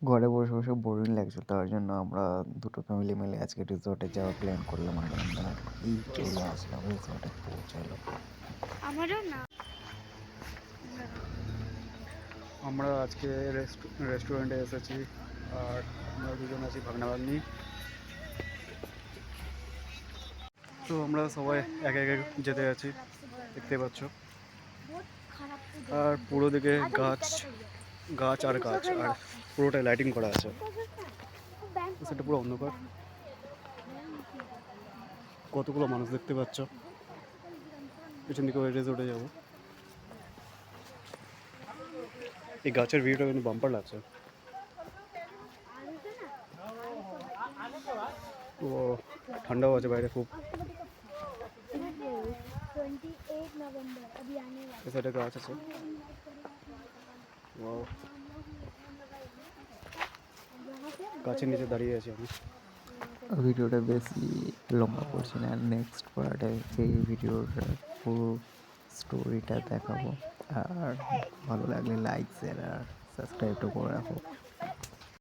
ঘরে বসে বসে বোরিং লাগছিল, তার জন্য আমরা দুটো ফ্যামিলি মিলে আজকে রিসোর্টে যাওয়ার প্ল্যান করলাম। আর আমরা এই চলে আসলাম, রিসোর্টে পৌঁছালাম। আমারও না। আমরা আজকে রেস্টুরেন্টে এসেছি, আর আমরা দুজন আছি ভাগনাভাগ্নি। তো আমরা সবাই একে একে যেতে আছি, দেখতে পাচ্ছ। আর পুরো দিকে গাছ গাছ আর গাছ, আর পুরোটাই লাইটিং করা আছে। সেটা পুরো অন্ধকার। কতগুলো মানুষ দেখতে পাচ্ছ। পেছন দিকে ওই রিসোর্টে যাবো। এই গাছের ভিউটা কিন্তু বাম্পার লাগছে। ও ঠান্ডাও আছে বাইরে খুব। সাইডে গাছ আছে। ওয়াও, গাছের নিচে দাঁড়িয়ে আছি আমি। ভিডিওটা বেশি লম্বা করছি না, নেক্সট পার্টে এই ভিডিওটার পুরো স্টোরিটা দেখাবো। আর ভালো লাগলে লাইক শেয়ার আর সাবস্ক্রাইবটা করে রাখো।